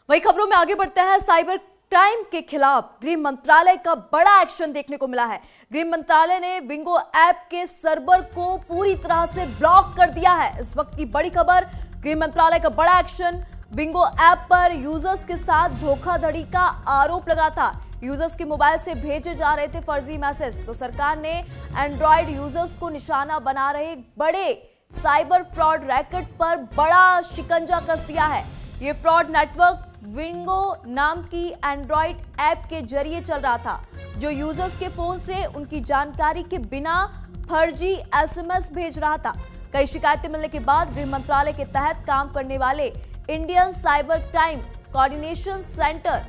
वही खबरों में आगे बढ़ते हैं। साइबर क्राइम के खिलाफ गृह मंत्रालय का बड़ा एक्शन देखने को मिला है। गृह मंत्रालय ने बिंगो ऐप के सर्वर को पूरी तरह से ब्लॉक कर दिया है। इस वक्त की बड़ी खबर, गृह मंत्रालय का बड़ा एक्शन। बिंगो ऐप पर यूजर्स के साथ धोखाधड़ी का आरोप लगा था। यूजर्स के मोबाइल से भेजे जा रहे थे फर्जी मैसेज, तो सरकार ने एंड्रॉइड यूजर्स को निशाना बना रहे बड़े साइबर फ्रॉड रैकेट पर बड़ा शिकंजा कस दिया है। ये फ्रॉड नेटवर्क बिंगो नाम की एंड्रॉइड ऐप के जरिए चल रहा था, जो यूजर्स के फोन से उनकी जानकारी के बिना फर्जी एसएमएस भेज रहा था। कई शिकायतें मिलने के बाद गृह मंत्रालय के तहत काम करने वाले Indian cyber crime coordination centre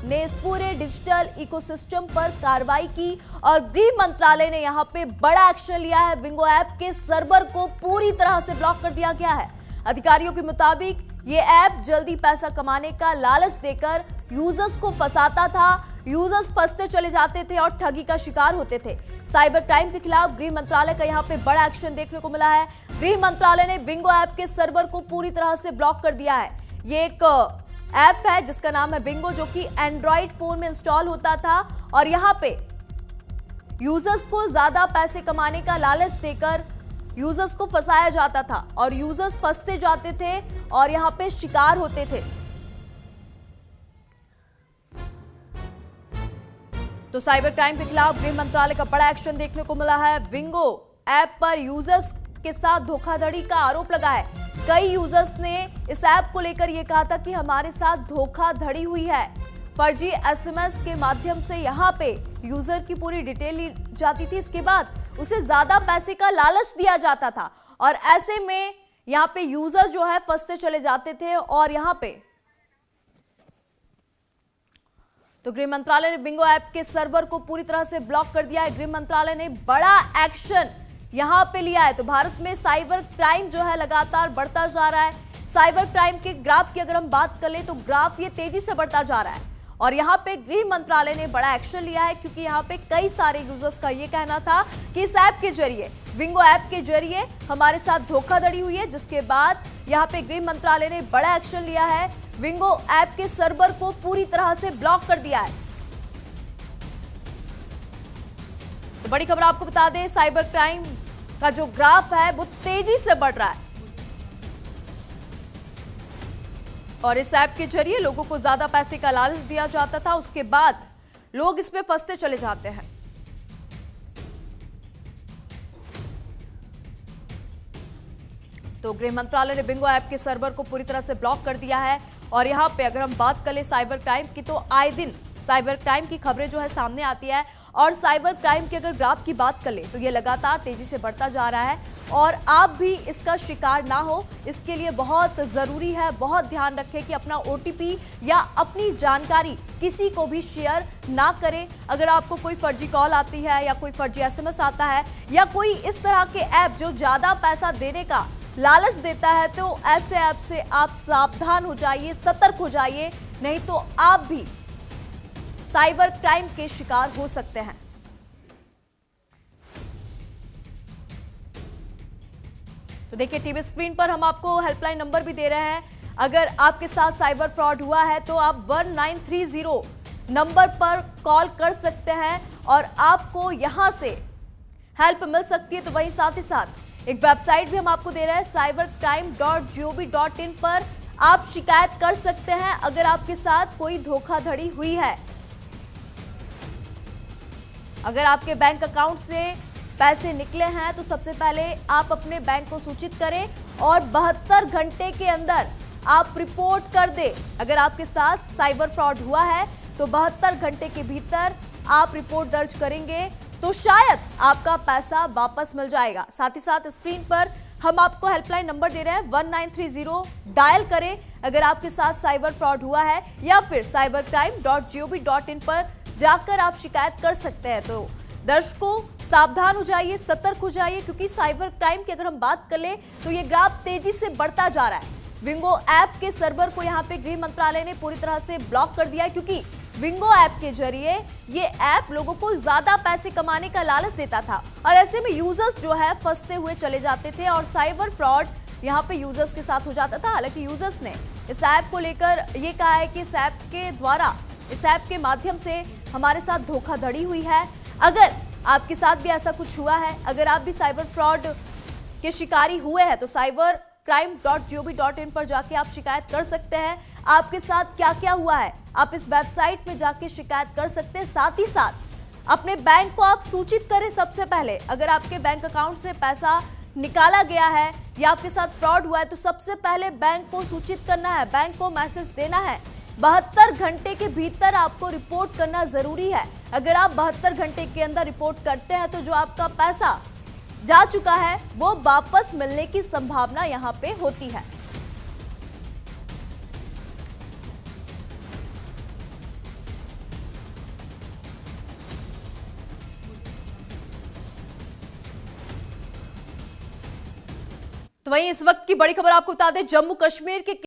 ने इस पूरे डिजिटल इकोसिस्टम पर कार्रवाई की और गृह मंत्रालय ने यहां पे बड़ा एक्शन लिया है। बिंगो ऐप के सर्वर को पूरी तरह से ब्लॉक कर दिया गया है। अधिकारियों के मुताबिक ये ऐप जल्दी पैसा कमाने का लालच देकर यूजर्स को फंसाता था। यूजर्स फंसते चले जाते थे और ठगी का शिकार होते थे। साइबर क्राइम के खिलाफ गृह मंत्रालय का यहां पे बड़ा एक्शन देखने को मिला है। गृह मंत्रालय ने बिंगो ऐप के सर्वर को पूरी तरह से ब्लॉक कर दिया है। ये एक ऐप है जिसका नाम है बिंगो, जो कि एंड्रॉइड फोन में इंस्टॉल होता था और यहां पे यूजर्स को ज्यादा पैसे कमाने का लालच देकर यूजर्स को फंसाया जाता था और यूजर्स फंसते जाते थे और यहां पे शिकार होते थे। तो साइबर क्राइम के खिलाफ गृह मंत्रालय का बड़ा एक्शन देखने को मिला है। बिंगो ऐप पर यूजर्स के साथ धोखाधड़ी का आरोप लगा है। कई यूजर्स ने इस ऐप को लेकर यह कहा था कि हमारे साथ धोखाधड़ी हुई है। फर्जी एसएमएस के माध्यम से यहां पे यूजर की पूरी डिटेल ली जाती थी। इसके बाद उसे ज्यादा पैसे का लालच दिया जाता था और ऐसे में यहां पे यूजर जो है फंसते चले जाते थे और यहां पे तो गृह मंत्रालय ने बिंगो ऐप के सर्वर को पूरी तरह से ब्लॉक कर दिया है। गृह मंत्रालय ने बड़ा एक्शन यहां पे लिया है। तो भारत में साइबर क्राइम जो है लगातार बढ़ता जा रहा है। साइबर क्राइम के ग्राफ की अगर हम बात कर ले तो ग्राफ ये तेजी से बढ़ता जा रहा है और यहाँ पे गृह मंत्रालय ने बड़ा एक्शन लिया है, क्योंकि यहाँ पे कई सारे यूजर्स का ये कहना था कि इस ऐप के जरिए, बिंगो ऐप के जरिए हमारे साथ धोखाधड़ी हुई है, जिसके बाद यहाँ पे गृह मंत्रालय ने बड़ा एक्शन लिया है। बिंगो ऐप के सर्वर को पूरी तरह से ब्लॉक कर दिया है। तो बड़ी खबर आपको बता दें, साइबर क्राइम का जो ग्राफ है वो तेजी से बढ़ रहा है और इस ऐप के जरिए लोगों को ज्यादा पैसे का लालच दिया जाता था, उसके बाद लोग इसमें फंसते चले जाते हैं। तो गृह मंत्रालय ने बिंगो ऐप के सर्वर को पूरी तरह से ब्लॉक कर दिया है और यहां पे अगर हम बात करें साइबर क्राइम की, तो आए दिन साइबर क्राइम की खबरें जो है सामने आती है और साइबर क्राइम के अगर ग्राफ की बात कर ले तो ये लगातार तेजी से बढ़ता जा रहा है और आप भी इसका शिकार ना हो, इसके लिए बहुत जरूरी है, बहुत ध्यान रखें कि अपना ओटीपी या अपनी जानकारी किसी को भी शेयर ना करें। अगर आपको कोई फर्जी कॉल आती है या कोई फर्जी एसएमएस आता है या कोई इस तरह के ऐप जो ज्यादा पैसा देने का लालच देता है, तो ऐसे ऐप से आप सावधान हो जाइए, सतर्क हो जाइए, नहीं तो आप भी साइबर क्राइम के शिकार हो सकते हैं। तो देखिए टीवी स्क्रीन पर हम आपको हेल्पलाइन नंबर भी दे रहे हैं। अगर आपके साथ साइबर फ्रॉड हुआ है तो आप 1930 नंबर पर कॉल कर सकते हैं और आपको यहां से हेल्प मिल सकती है। तो वहीं साथ ही साथ एक वेबसाइट भी हम आपको दे रहे हैं, cybercrime.gov.in पर आप शिकायत कर सकते हैं अगर आपके साथ कोई धोखाधड़ी हुई है। अगर आपके बैंक अकाउंट से पैसे निकले हैं तो सबसे पहले आप अपने बैंक को सूचित करें और 72 घंटे के अंदर आप रिपोर्ट कर दें। अगर आपके साथ साइबर फ्रॉड हुआ है तो 72 घंटे के भीतर आप रिपोर्ट दर्ज करेंगे तो शायद आपका पैसा वापस मिल जाएगा। साथ ही साथ स्क्रीन पर हम आपको हेल्पलाइन नंबर दे रहे हैं, 1930 डायल करें अगर आपके साथ साइबर फ्रॉड हुआ है, या फिर cybercrime.gov.in पर जाकर आप शिकायत कर सकते हैं। तो दर्शकों सावधान हो जाइए, सतर्क हो जाइए, क्योंकि साइबर क्राइम की अगर हम बात कर ले तो ये ग्राफ तेजी से बढ़ता जा रहा है। बिंगो ऐप के सर्वर को यहाँ पे गृह मंत्रालय ने पूरी तरह से ब्लॉक कर दिया है, क्योंकि बिंगो ऐप के जरिए ये ऐप लोगों को ज्यादा पैसे कमाने का लालच देता था और ऐसे में यूजर्स जो है फंसते हुए चले जाते थे और साइबर फ्रॉड यहाँ पे यूजर्स के साथ हो जाता था। हालांकि यूजर्स ने इस ऐप को लेकर ये कहा है कि इस ऐप के द्वारा, इस ऐप के माध्यम से हमारे साथ धोखाधड़ी हुई है। अगर आपके साथ भी ऐसा कुछ हुआ है, अगर आप भी साइबर फ्रॉड के शिकारी हुए हैं, तो cybercrime.gov.in पर जाके आप शिकायत कर सकते हैं। आपके साथ क्या क्या हुआ है आप इस वेबसाइट में जाके शिकायत कर सकते हैं। साथ ही साथ अपने बैंक को आप सूचित करें। सबसे पहले अगर आपके बैंक अकाउंट से पैसा निकाला गया है या आपके साथ फ्रॉड हुआ है, तो सबसे पहले बैंक को सूचित करना है, बैंक को मैसेज देना है। 72 घंटे के भीतर आपको रिपोर्ट करना जरूरी है। अगर आप 72 घंटे के अंदर रिपोर्ट करते हैं तो जो आपका पैसा जा चुका है वो वापस मिलने की संभावना यहां पे होती है। तो वहीं इस वक्त की बड़ी खबर आपको बता दें, जम्मू कश्मीर के